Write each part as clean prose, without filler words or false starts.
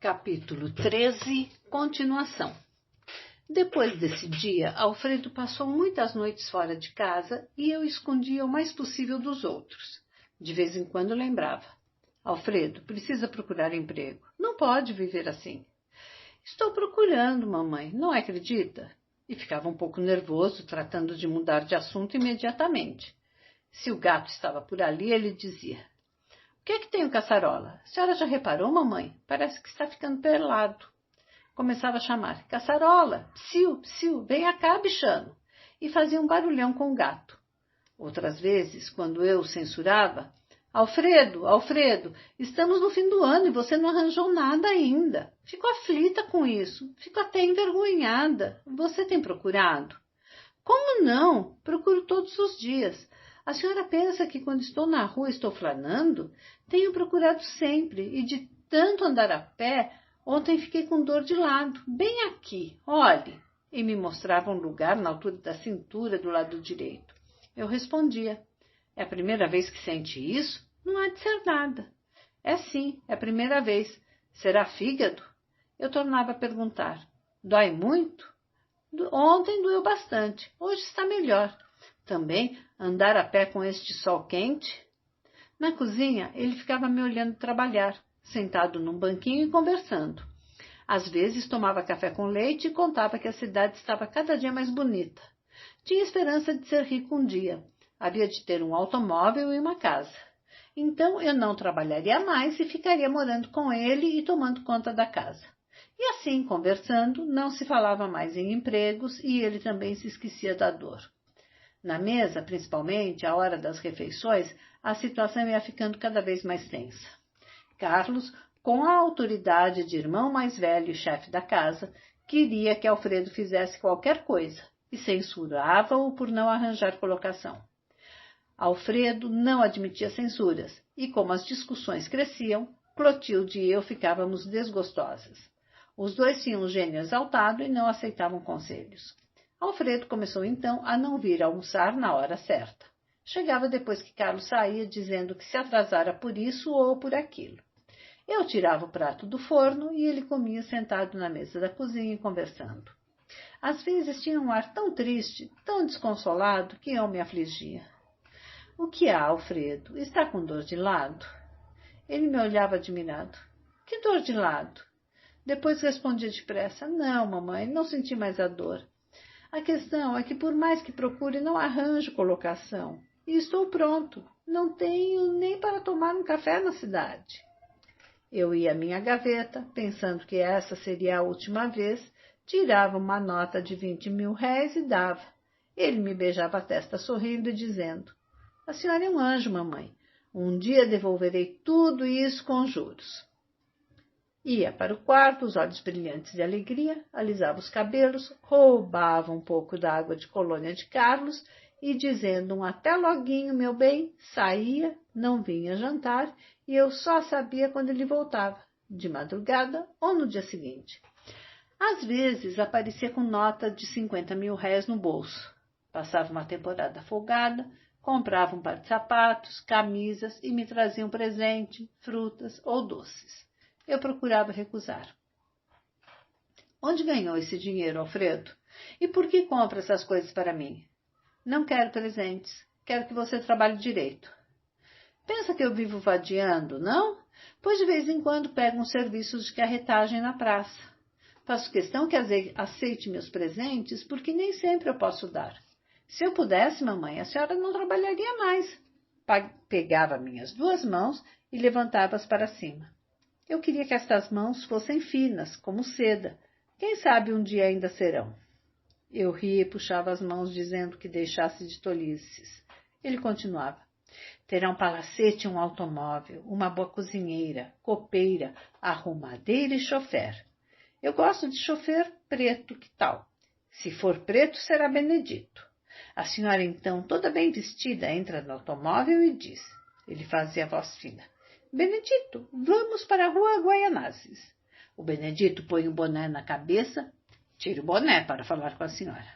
Capítulo 13, continuação. Depois desse dia, Alfredo passou muitas noites fora de casa e eu escondia o mais possível dos outros. De vez em quando lembrava. Alfredo, precisa procurar emprego. Não pode viver assim. Estou procurando, mamãe. Não acredita? E ficava um pouco nervoso, tratando de mudar de assunto imediatamente. Se o gato estava por ali, ele dizia: "O que é que tem o Caçarola? A senhora já reparou, mamãe? Parece que está ficando pelado." Começava a chamar: "Caçarola, psiu, psiu, vem cá, bichano." E fazia um barulhão com o gato. Outras vezes, quando eu o censurava: "Alfredo, Alfredo, estamos no fim do ano e você não arranjou nada ainda. Fico aflita com isso, fico até envergonhada. Você tem procurado?" "Como não? Procuro todos os dias. A senhora pensa que quando estou na rua estou flanando? Tenho procurado sempre e de tanto andar a pé, ontem fiquei com dor de lado, bem aqui, olhe." E me mostrava um lugar na altura da cintura do lado direito. Eu respondia: "É a primeira vez que sente isso? Não há de ser nada." "É sim, é a primeira vez. Será fígado?" Eu tornava a perguntar: "Dói muito?" "Ontem doeu bastante, hoje está melhor." Também andar a pé com este sol quente. Na cozinha, ele ficava me olhando trabalhar, sentado num banquinho e conversando. Às vezes tomava café com leite e contava que a cidade estava cada dia mais bonita. Tinha esperança de ser rico um dia. Havia de ter um automóvel e uma casa. Então eu não trabalharia mais e ficaria morando com ele e tomando conta da casa. E assim, conversando, não se falava mais em empregos e ele também se esquecia da dor. Na mesa, principalmente, à hora das refeições, a situação ia ficando cada vez mais tensa. Carlos, com a autoridade de irmão mais velho e chefe da casa, queria que Alfredo fizesse qualquer coisa e censurava-o por não arranjar colocação. Alfredo não admitia censuras e, como as discussões cresciam, Clotilde e eu ficávamos desgostosas. Os dois tinham um gênio exaltado e não aceitavam conselhos. Alfredo começou então a não vir almoçar na hora certa. Chegava depois que Carlos saía, dizendo que se atrasara por isso ou por aquilo. Eu tirava o prato do forno e ele comia sentado na mesa da cozinha conversando. Às vezes tinha um ar tão triste, tão desconsolado, que eu me afligia. "O que há, Alfredo? Está com dor de lado?" Ele me olhava admirado. "Que dor de lado?" Depois respondia depressa: "Não, mamãe, não senti mais a dor. A questão é que, por mais que procure, não arranjo colocação. E estou pronto. Não tenho nem para tomar um café na cidade." Eu ia à minha gaveta, pensando que essa seria a última vez, tirava uma nota de 20.000 réis e dava. Ele me beijava a testa sorrindo e dizendo: "A senhora é um anjo, mamãe. Um dia devolverei tudo isso com juros." Ia para o quarto, os olhos brilhantes de alegria, alisava os cabelos, roubava um pouco da água de colônia de Carlos e, dizendo um "até loguinho, meu bem", saía, não vinha jantar e eu só sabia quando ele voltava, de madrugada ou no dia seguinte. Às vezes aparecia com nota de 50.000 réis no bolso. Passava uma temporada folgada, comprava um par de sapatos, camisas e me trazia um presente, frutas ou doces. Eu procurava recusar. "Onde ganhou esse dinheiro, Alfredo? E por que compra essas coisas para mim?" "Não quero presentes. Quero que você trabalhe direito." "Pensa que eu vivo vadiando, não? Pois de vez em quando pego uns serviços de carretagem na praça. Faço questão que aceite meus presentes, porque nem sempre eu posso dar. Se eu pudesse, mamãe, a senhora não trabalharia mais." Pegava minhas 2 mãos e levantava-as para cima. Eu queria que estas mãos fossem finas, como seda. Quem sabe um dia ainda serão. Eu ria e puxava as mãos, dizendo que deixasse de tolices. Ele continuava: "Terá um palacete e um automóvel, uma boa cozinheira, copeira, arrumadeira e chofer. Eu gosto de chofer preto, que tal? Se for preto, será Benedito. A senhora, então, toda bem vestida, entra no automóvel e diz." Ele fazia a voz fina: "Benedito, vamos para a rua Guaianazes." O Benedito põe o boné na cabeça, tira o boné para falar com a senhora.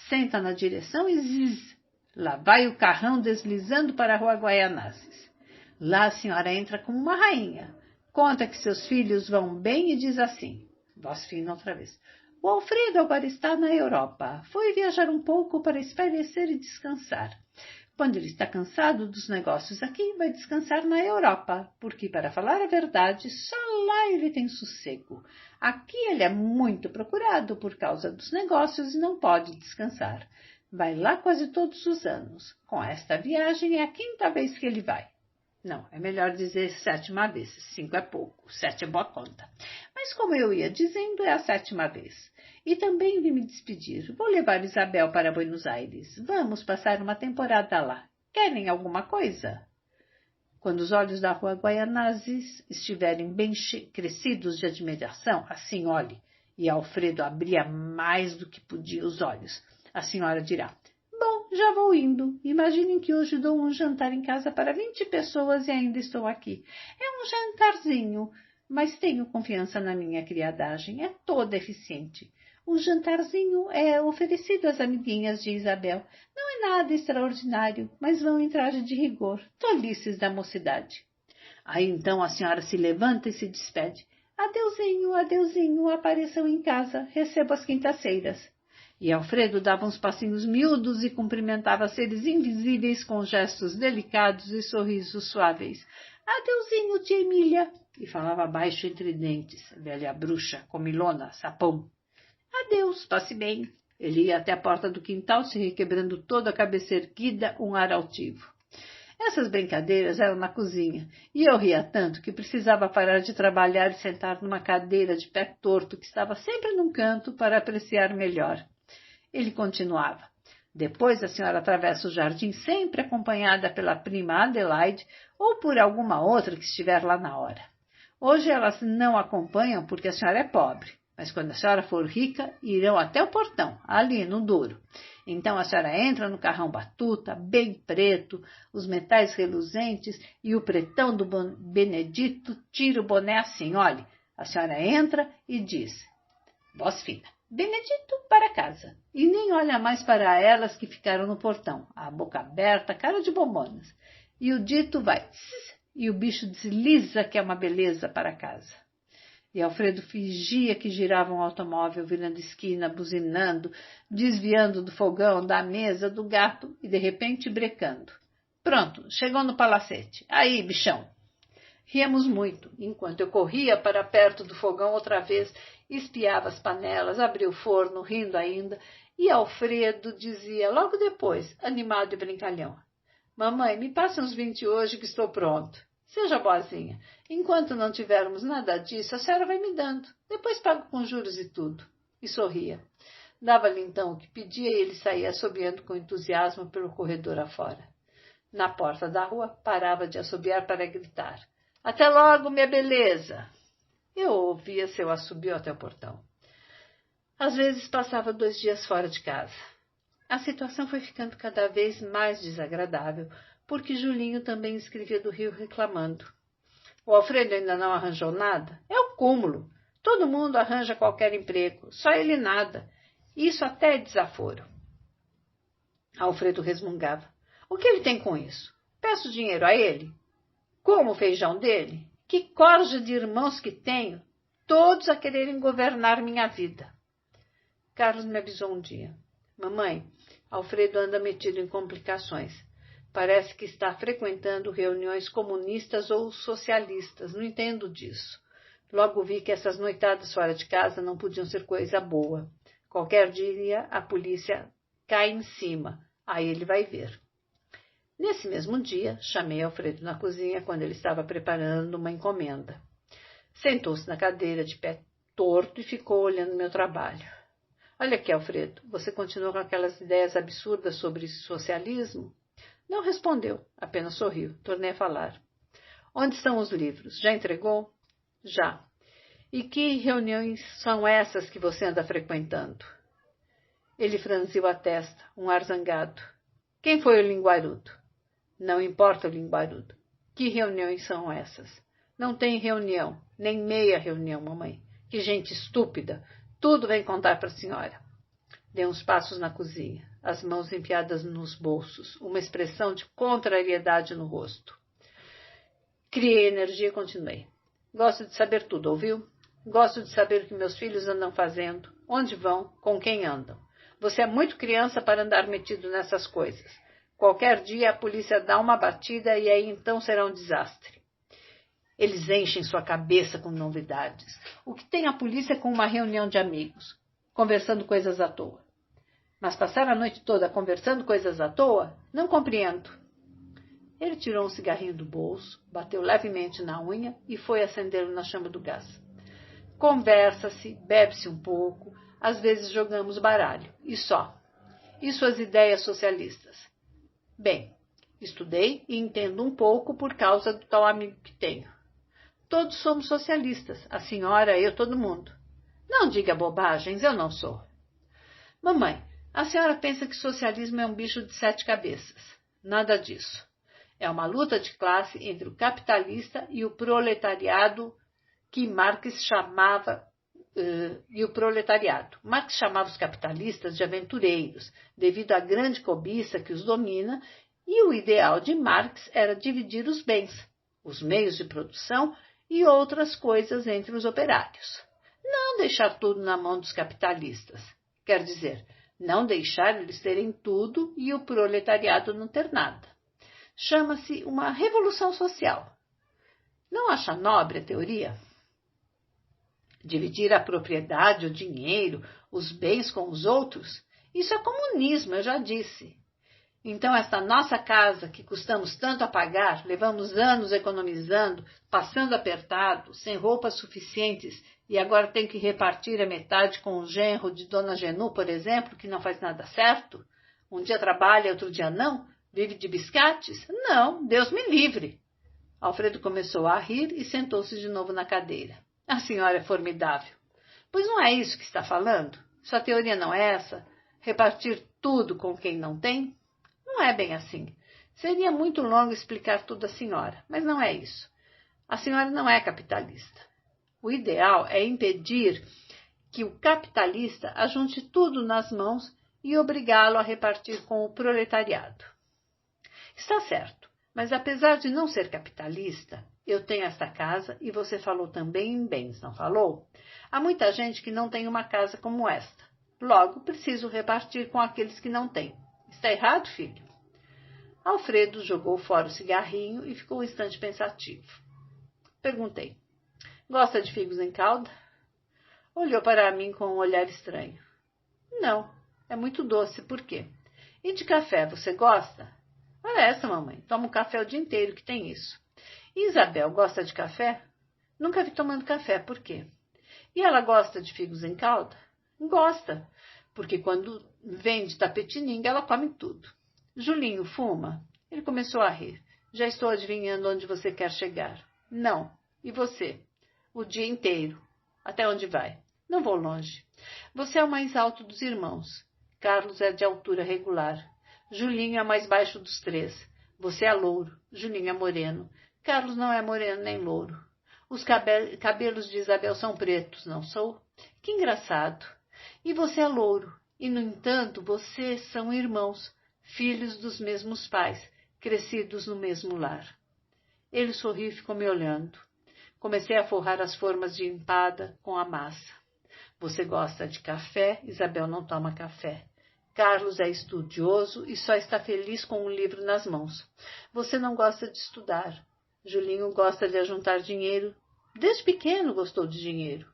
Senta na direção e ziz. Lá vai o carrão deslizando para a rua Guaianazes. Lá a senhora entra como uma rainha. conta que seus filhos vão bem e diz assim, voz fina outra vez, o Alfredo agora está na Europa, foi viajar um pouco para espairecer e descansar. Quando ele está cansado dos negócios aqui, vai descansar na Europa, porque, para falar a verdade, só lá ele tem sossego. Aqui ele é muito procurado por causa dos negócios e não pode descansar. Vai lá quase todos os anos. Com esta viagem é a 5ª vez que ele vai. Não, é melhor dizer 7ª vez. 5 é pouco, 7 é boa conta. Mas como eu ia dizendo, é a 7ª vez. E também vim me despedir. Vou levar Isabel para Buenos Aires. Vamos passar uma temporada lá. Querem alguma coisa? Quando os olhos da rua Guaianazes estiverem bem crescidos de admiração, assim olhe. E Alfredo abria mais do que podia os olhos. A senhora dirá, bom, já vou indo. Imaginem que hoje dou um jantar em casa para 20 pessoas e ainda estou aqui. É um jantarzinho, mas tenho confiança na minha criadagem. É toda eficiente. O jantarzinho é oferecido às amiguinhas de Isabel. Não é nada extraordinário, mas vão em traje de rigor, tolices da mocidade. Aí então a senhora se levanta e se despede. Adeuzinho, adeuzinho, apareçam em casa, recebo às quintas-feiras. E Alfredo dava uns passinhos miúdos e cumprimentava seres invisíveis com gestos delicados e sorrisos suaves. Adeuzinho, tia Emília. E falava baixo entre dentes, velha bruxa, comilona, sapão. Adeus, passe bem. Ele ia até a porta do quintal, se requebrando toda a cabeça erguida, um ar altivo. Essas brincadeiras eram na cozinha, e eu ria tanto que precisava parar de trabalhar e sentar numa cadeira de pé torto que estava sempre num canto para apreciar melhor. Ele continuava. Depois a senhora atravessa o jardim sempre acompanhada pela prima Adelaide ou por alguma outra que estiver lá na hora. Hoje elas não acompanham porque a senhora é pobre. Mas quando a senhora for rica, irão até o portão, ali no duro. Então a senhora entra no carrão batuta, bem preto, os metais reluzentes e o pretão do Benedito tira o boné assim, olhe. A senhora entra e diz, voz fina, Benedito para casa. E nem olha mais para elas que ficaram no portão, a boca aberta, cara de bombonas. E o dito vai, e o bicho desliza que é uma beleza para casa. E Alfredo fingia que girava um automóvel virando esquina, buzinando, desviando do fogão, da mesa, do gato e, de repente, brecando. Pronto, chegou no palacete. Aí, bichão! Ríamos muito, enquanto eu corria para perto do fogão outra vez, espiava as panelas, abria o forno, rindo ainda, e Alfredo dizia logo depois, animado e brincalhão, mamãe, me passe uns 20 hoje que estou pronto. Seja boazinha. Enquanto não tivermos nada disso, a senhora vai me dando. Depois pago com juros e tudo. E sorria. Dava-lhe então o que pedia e ele saía assobiando com entusiasmo pelo corredor afora. Na porta da rua, parava de assobiar para gritar. Até logo, minha beleza! Eu ouvia seu assobio até o portão. Às vezes passava 2 dias fora de casa. A situação foi ficando cada vez mais desagradável, porque Julinho também escrevia do Rio reclamando. O Alfredo ainda não arranjou nada? É o cúmulo. Todo mundo arranja qualquer emprego, só ele nada. Isso até é desaforo. Alfredo resmungava. O que ele tem com isso? Peço dinheiro a ele? Como o feijão dele? Que corja de irmãos que tenho, todos a quererem governar minha vida. Carlos me avisou um dia. Mamãe, Alfredo anda metido em complicações. Parece que está frequentando reuniões comunistas ou socialistas. Não entendo disso. Logo vi que essas noitadas fora de casa não podiam ser coisa boa. Qualquer dia a polícia cai em cima. Aí ele vai ver. Nesse mesmo dia, chamei Alfredo na cozinha quando ele estava preparando uma encomenda. Sentou-se na cadeira de pé torto e ficou olhando meu trabalho. Olha aqui, Alfredo, você continua com aquelas ideias absurdas sobre socialismo? Não respondeu, apenas sorriu. Tornei a falar. Onde estão os livros? Já entregou? Já. E que reuniões são essas que você anda frequentando? Ele franziu a testa, um ar zangado. Quem foi o linguarudo? Não importa o linguarudo. Que reuniões são essas? Não tem reunião, nem meia reunião, mamãe. Que gente estúpida. Tudo vem contar para a senhora. Dei uns passos na cozinha, as mãos enfiadas nos bolsos, uma expressão de contrariedade no rosto. Criei energia e continuei. Gosto de saber tudo, ouviu? Gosto de saber o que meus filhos andam fazendo, onde vão, com quem andam. Você é muito criança para andar metido nessas coisas. Qualquer dia a polícia dá uma batida e aí então será um desastre. Eles enchem sua cabeça com novidades. O que tem a polícia com uma reunião de amigos, conversando coisas à toa? Mas passar a noite toda conversando coisas à toa? Não compreendo. Ele tirou um cigarrinho do bolso, bateu levemente na unha e foi acendê-lo na chama do gás. Conversa-se, bebe-se um pouco, às vezes jogamos baralho, e só. E suas ideias socialistas? Bem, estudei e entendo um pouco por causa do tal amigo que tenho. Todos somos socialistas, a senhora, eu, todo mundo. Não diga bobagens, eu não sou. Mamãe, a senhora pensa que socialismo é um bicho de 7 cabeças. Nada disso. É uma luta de classe entre o capitalista e o proletariado que Marx chamava Marx chamava os capitalistas de aventureiros, devido à grande cobiça que os domina, e o ideal de Marx era dividir os bens, os meios de produção e outras coisas entre os operários. Não deixar tudo na mão dos capitalistas. Quer dizer, não deixar eles terem tudo e o proletariado não ter nada. Chama-se uma revolução social. Não acha nobre a teoria? Dividir a propriedade, o dinheiro, os bens com os outros? Isso é comunismo, eu já disse. Então, esta nossa casa, que custamos tanto a pagar, levamos anos economizando, passando apertado, sem roupas suficientes, e agora tem que repartir a metade com o genro de Dona Genu, por exemplo, que não faz nada certo? Um dia trabalha, outro dia não? Vive de biscates? Não, Deus me livre. Alfredo começou a rir e sentou-se de novo na cadeira. A senhora é formidável. Pois não é isso que está falando? Sua teoria não é essa? Repartir tudo com quem não tem? Não é bem assim. Seria muito longo explicar tudo à senhora, mas não é isso. A senhora não é capitalista. O ideal é impedir que o capitalista ajunte tudo nas mãos e obrigá-lo a repartir com o proletariado. Está certo, mas apesar de não ser capitalista, eu tenho esta casa e você falou também em bens, não falou? Há muita gente que não tem uma casa como esta. Logo, preciso repartir com aqueles que não têm. Está errado, filho? Alfredo jogou fora o cigarrinho e ficou um instante pensativo. Perguntei. Gosta de figos em calda? Olhou para mim com um olhar estranho. Não, é muito doce, por quê? E de café, você gosta? Olha essa, mamãe, toma um café o dia inteiro, que tem isso. E Isabel gosta de café? Nunca vi tomando café, por quê? E ela gosta de figos em calda? Gosta, porque quando vem de Tapetininga, ela come tudo. Julinho fuma? Ele começou a rir. Já estou adivinhando onde você quer chegar. Não. E você? O dia inteiro. Até onde vai? Não vou longe. Você é o mais alto dos irmãos. Carlos é de altura regular. Julinho é mais baixo dos 3. Você é louro. Julinho é moreno. Carlos não é moreno nem louro. Os cabelos de Isabel são pretos, não sou? Que engraçado. E você é louro. E, no entanto, vocês são irmãos, filhos dos mesmos pais, crescidos no mesmo lar. Ele sorriu e ficou me olhando. Comecei a forrar as formas de empada com a massa. Você gosta de café, Isabel não toma café. Carlos é estudioso e só está feliz com um livro nas mãos. Você não gosta de estudar. Julinho gosta de ajuntar dinheiro. Desde pequeno gostou de dinheiro.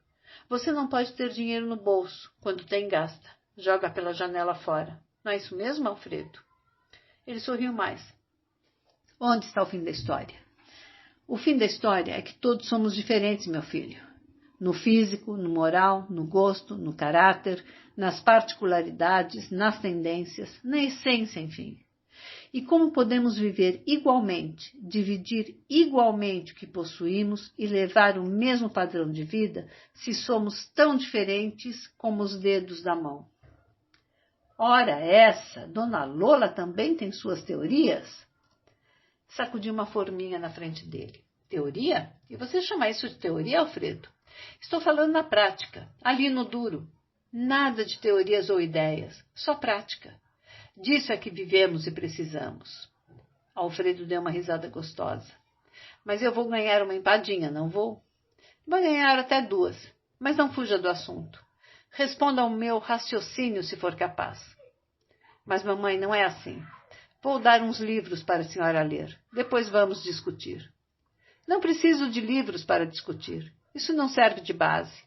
Você não pode ter dinheiro no bolso. Quando tem, gasta. Joga pela janela fora. Não é isso mesmo, Alfredo? Ele sorriu mais. Onde está o fim da história? O fim da história é que todos somos diferentes, meu filho. No físico, no moral, no gosto, no caráter, nas particularidades, nas tendências, na essência, enfim. E como podemos viver igualmente, dividir igualmente o que possuímos e levar o mesmo padrão de vida se somos tão diferentes como os dedos da mão? Ora essa, Dona Lola também tem suas teorias? Sacudiu uma forminha na frente dele. Teoria? E você chama isso de teoria, Alfredo? Estou falando na prática, ali no duro. Nada de teorias ou ideias, só prática. Disso é que vivemos e precisamos. Alfredo deu uma risada gostosa. Mas eu vou ganhar uma empadinha, não vou? Vai ganhar até 2, mas não fuja do assunto. Responda ao meu raciocínio se for capaz. Mas, mamãe, não é assim. Vou dar uns livros para a senhora ler. Depois vamos discutir. Não preciso de livros para discutir. Isso não serve de base.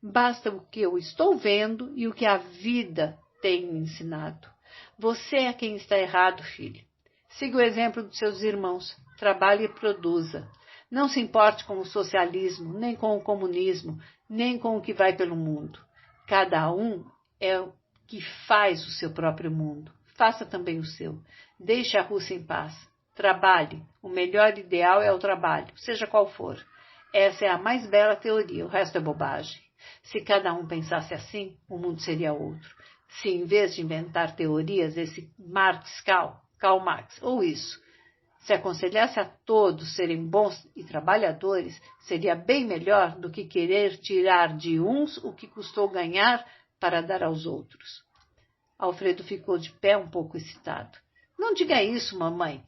Basta o que eu estou vendo e o que a vida tem me ensinado. Você é quem está errado, filho. Siga o exemplo dos seus irmãos. Trabalhe e produza. Não se importe com o socialismo, nem com o comunismo, nem com o que vai pelo mundo. Cada um é o que faz o seu próprio mundo. Faça também o seu. Deixe a Rússia em paz. Trabalhe. O melhor ideal é o trabalho, seja qual for. Essa é a mais bela teoria, o resto é bobagem. Se cada um pensasse assim, o mundo seria outro. Se, em vez de inventar teorias, esse Karl Marx, ou isso, se aconselhasse a todos serem bons e trabalhadores, seria bem melhor do que querer tirar de uns o que custou ganhar para dar aos outros. Alfredo ficou de pé um pouco excitado. Não diga isso, mamãe.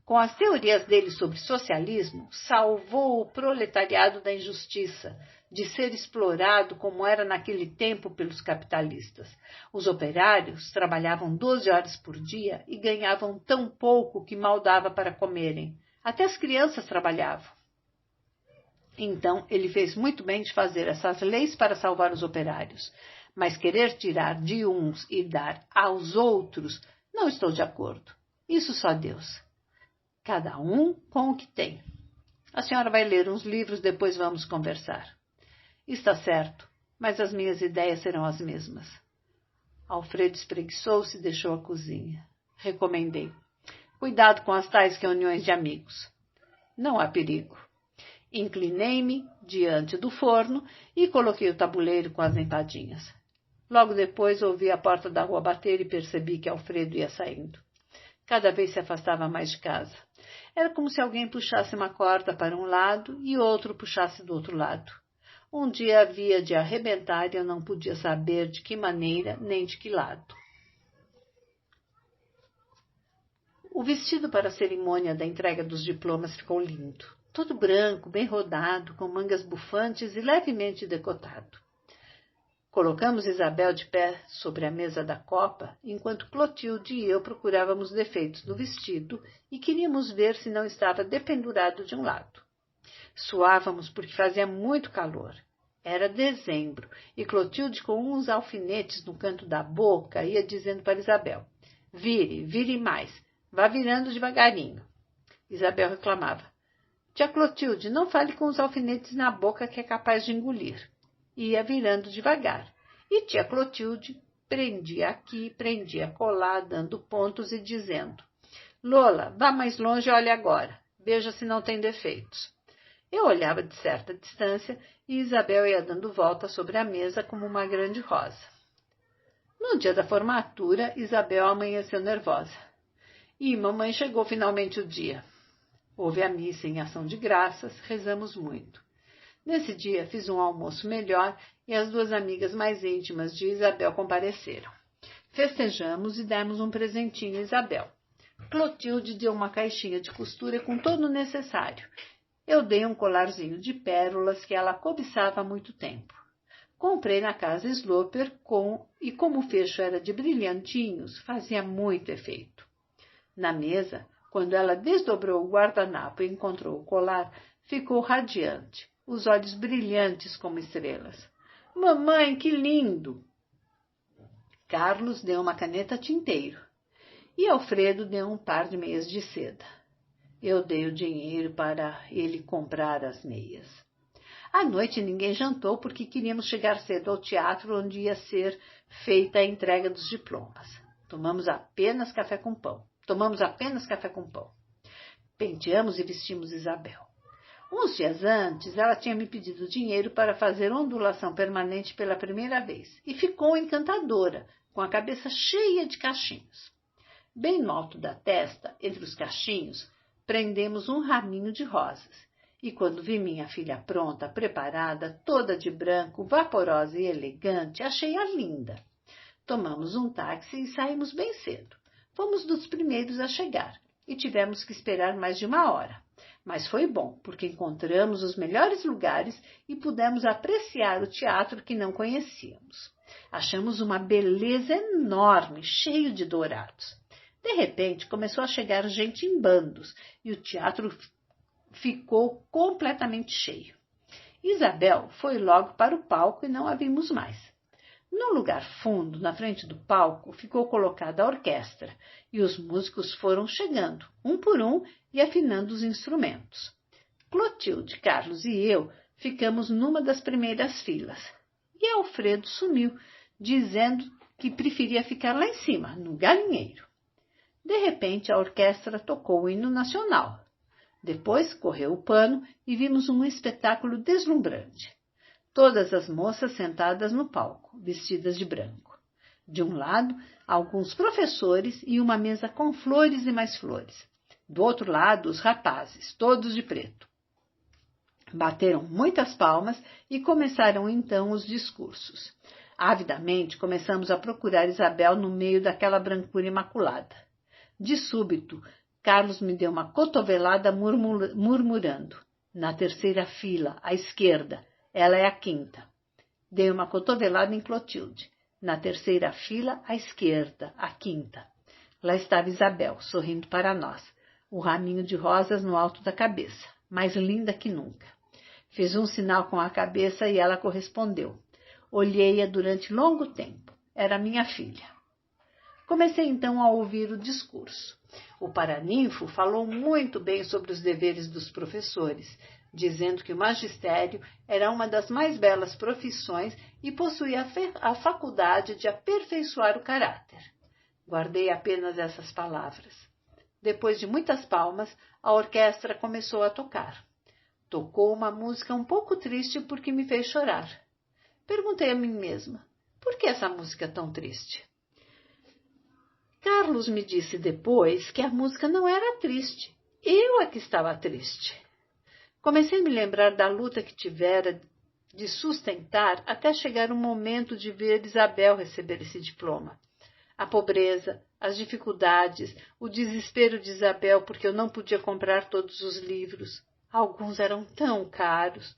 Com as teorias dele sobre socialismo, salvou o proletariado da injustiça, de ser explorado como era naquele tempo pelos capitalistas. Os operários trabalhavam 12 horas por dia e ganhavam tão pouco que mal dava para comerem. Até as crianças trabalhavam. Então, ele fez muito bem de fazer essas leis para salvar os operários. Mas querer tirar de uns e dar aos outros, não estou de acordo. Isso só Deus. Cada um com o que tem. A senhora vai ler uns livros, depois vamos conversar. Está certo, mas as minhas ideias serão as mesmas. Alfredo espreguiçou-se e deixou a cozinha. Recomendei. Cuidado com as tais reuniões de amigos. Não há perigo. Inclinei-me diante do forno e coloquei o tabuleiro com as empadinhas. Logo depois ouvi a porta da rua bater e percebi que Alfredo ia saindo. Cada vez se afastava mais de casa. Era como se alguém puxasse uma corda para um lado e outro puxasse do outro lado. Um dia havia de arrebentar e eu não podia saber de que maneira nem de que lado. O vestido para a cerimônia da entrega dos diplomas ficou lindo. Todo branco, bem rodado, com mangas bufantes e levemente decotado. Colocamos Isabel de pé sobre a mesa da copa, enquanto Clotilde e eu procurávamos defeitos no vestido e queríamos ver se não estava dependurado de um lado. Suávamos porque fazia muito calor. Era dezembro, e Clotilde, com uns alfinetes no canto da boca, ia dizendo para Isabel: vire mais, vá virando devagarinho. Isabel reclamava: Tia Clotilde, não fale com os alfinetes na boca que é capaz de engolir. Ia virando devagar, e tia Clotilde prendia aqui, prendia acolá, dando pontos e dizendo: Lola, vá mais longe e olhe agora, veja se não tem defeitos. Eu olhava de certa distância e Isabel ia dando volta sobre a mesa como uma grande rosa. No dia da formatura, Isabel amanheceu nervosa. E mamãe chegou finalmente o dia. Houve a missa em ação de graças, rezamos muito. Nesse dia fiz um almoço melhor e as 2 amigas mais íntimas de Isabel compareceram. Festejamos e demos um presentinho a Isabel. Clotilde deu uma caixinha de costura com todo o necessário. Eu dei um colarzinho de pérolas que ela cobiçava há muito tempo. Comprei na casa Sloper e como o fecho era de brilhantinhos, fazia muito efeito. Na mesa, quando ela desdobrou o guardanapo e encontrou o colar, ficou radiante, os olhos brilhantes como estrelas. Mamãe, que lindo! Carlos deu uma caneta tinteiro e Alfredo deu um par de meias de seda. Eu dei o dinheiro para ele comprar as meias. À noite ninguém jantou porque queríamos chegar cedo ao teatro onde ia ser feita a entrega dos diplomas. Tomamos apenas café com pão. Penteamos e vestimos Isabel. Uns dias antes, ela tinha me pedido dinheiro para fazer ondulação permanente pela primeira vez e ficou encantadora, com a cabeça cheia de cachinhos. Bem no alto da testa, entre os cachinhos, prendemos um raminho de rosas. E quando vi minha filha pronta, preparada, toda de branco, vaporosa e elegante, achei-a linda. Tomamos um táxi e saímos bem cedo. Fomos dos primeiros a chegar e tivemos que esperar mais de 1 hora. Mas foi bom, porque encontramos os melhores lugares e pudemos apreciar o teatro que não conhecíamos. Achamos uma beleza enorme, cheio de dourados. De repente, começou a chegar gente em bandos e o teatro ficou completamente cheio. Isabel foi logo para o palco e não a vimos mais. No lugar fundo, na frente do palco, ficou colocada a orquestra e os músicos foram chegando, um por um, e afinando os instrumentos. Clotilde, Carlos e eu ficamos numa das primeiras filas. E Alfredo sumiu, dizendo que preferia ficar lá em cima, no galinheiro. De repente, a orquestra tocou o hino nacional. Depois correu o pano e vimos um espetáculo deslumbrante. Todas as moças sentadas no palco, vestidas de branco. De um lado, alguns professores e uma mesa com flores e mais flores. Do outro lado, os rapazes, todos de preto. Bateram muitas palmas e começaram então os discursos. Avidamente, começamos a procurar Isabel no meio daquela brancura imaculada. De súbito, Carlos me deu uma cotovelada murmurando. Na terceira fila, à esquerda, ela é a quinta. Dei uma cotovelada em Clotilde. Na terceira fila, à esquerda, a quinta. Lá estava Isabel, sorrindo para nós, o raminho de rosas no alto da cabeça, mais linda que nunca. Fiz um sinal com a cabeça e ela correspondeu. Olhei-a durante longo tempo. Era minha filha. Comecei então a ouvir o discurso. O paraninfo falou muito bem sobre os deveres dos professores, dizendo que o magistério era uma das mais belas profissões e possuía a faculdade de aperfeiçoar o caráter. Guardei apenas essas palavras. Depois de muitas palmas, a orquestra começou a tocar. Tocou uma música um pouco triste porque me fez chorar. Perguntei a mim mesma, por que essa música é tão triste? Carlos me disse depois que a música não era triste. Eu é que estava triste. Comecei a me lembrar da luta que tivera de sustentar até chegar o momento de ver Isabel receber esse diploma. A pobreza, as dificuldades, o desespero de Isabel porque eu não podia comprar todos os livros. Alguns eram tão caros.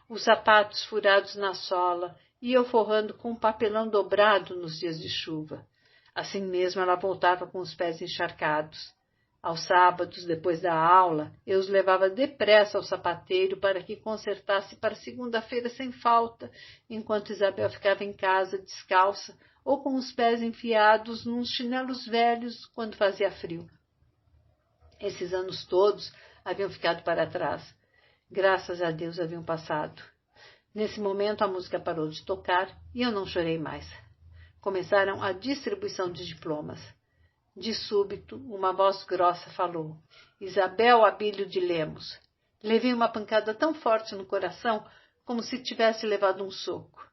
Os sapatos furados na sola e eu forrando com um papelão dobrado nos dias de chuva. Assim mesmo ela voltava com os pés encharcados. Aos sábados, depois da aula, eu os levava depressa ao sapateiro para que consertasse para segunda-feira sem falta, enquanto Isabel ficava em casa descalça ou com os pés enfiados nos chinelos velhos quando fazia frio. Esses anos todos haviam ficado para trás. Graças a Deus haviam passado. Nesse momento a música parou de tocar e eu não chorei mais. Começaram a distribuição de diplomas. De súbito, uma voz grossa falou. Isabel Abílio de Lemos. Levei uma pancada tão forte no coração como se tivesse levado um soco.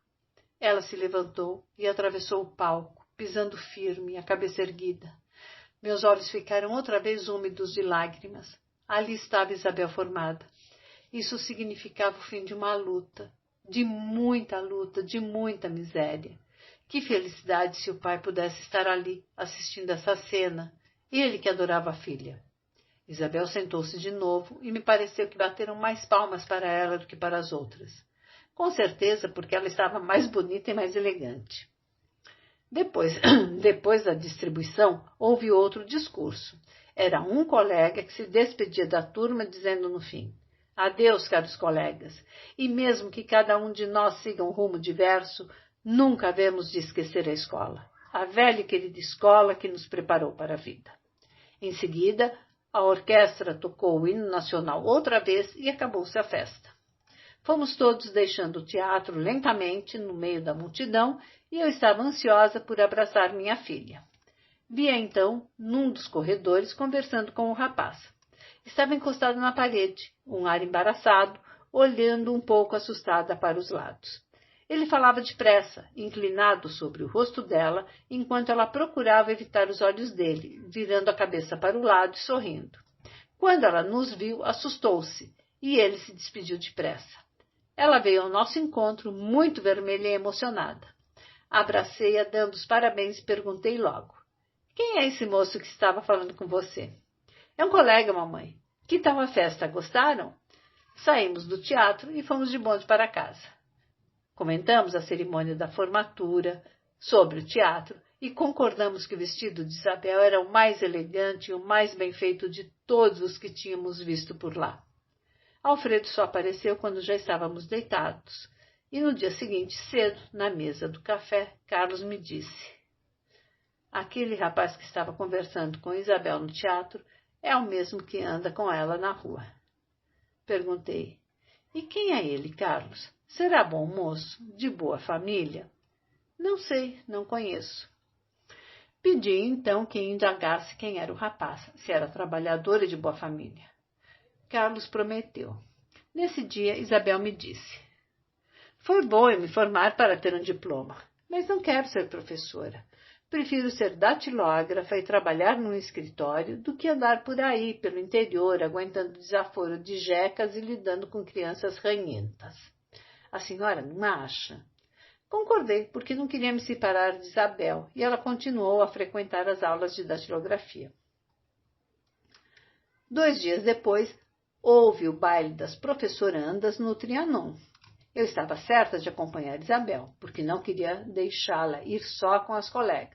Ela se levantou e atravessou o palco, pisando firme, a cabeça erguida. Meus olhos ficaram outra vez úmidos de lágrimas. Ali estava Isabel formada. Isso significava o fim de uma luta, de muita miséria. Que felicidade se o pai pudesse estar ali, assistindo essa cena, ele que adorava a filha. Isabel sentou-se de novo e me pareceu que bateram mais palmas para ela do que para as outras. Com certeza, porque ela estava mais bonita e mais elegante. Depois da distribuição, houve outro discurso. Era um colega que se despedia da turma dizendo no fim: adeus, caros colegas, e mesmo que cada um de nós siga um rumo diverso, nunca havemos de esquecer a escola, a velha e querida escola que nos preparou para a vida. Em seguida, a orquestra tocou o hino nacional outra vez e acabou-se a festa. Fomos todos deixando o teatro lentamente no meio da multidão e eu estava ansiosa por abraçar minha filha. Vi-a então, num dos corredores, conversando com o rapaz. Estava encostado na parede, um ar embaraçado, olhando um pouco assustada para os lados. Ele falava depressa, inclinado sobre o rosto dela, enquanto ela procurava evitar os olhos dele, virando a cabeça para o lado e sorrindo. Quando ela nos viu, assustou-se, e ele se despediu depressa. Ela veio ao nosso encontro, muito vermelha e emocionada. Abracei-a, dando os parabéns e perguntei logo: quem é esse moço que estava falando com você? É um colega, mamãe. Que tal a festa? Gostaram? Saímos do teatro e fomos de bonde para casa. Comentamos a cerimônia da formatura, sobre o teatro, e concordamos que o vestido de Isabel era o mais elegante e o mais bem feito de todos os que tínhamos visto por lá. Alfredo só apareceu quando já estávamos deitados, e no dia seguinte, cedo, na mesa do café, Carlos me disse: aquele rapaz que estava conversando com Isabel no teatro é o mesmo que anda com ela na rua. Perguntei: e quem é ele, Carlos? Será bom moço? De boa família? Não sei, não conheço. Pedi então que indagasse quem era o rapaz, se era trabalhador e de boa família. Carlos prometeu. Nesse dia, Isabel me disse: foi bom eu me formar para ter um diploma, mas não quero ser professora. Prefiro ser datilógrafa e trabalhar num escritório do que andar por aí, pelo interior, aguentando desaforo de jecas e lidando com crianças ranhentas. A senhora não acha? Concordei, porque não queria me separar de Isabel, e ela continuou a frequentar as aulas de datilografia. 2 dias depois, houve o baile das professorandas no Trianon. Eu estava certa de acompanhar Isabel, porque não queria deixá-la ir só com as colegas.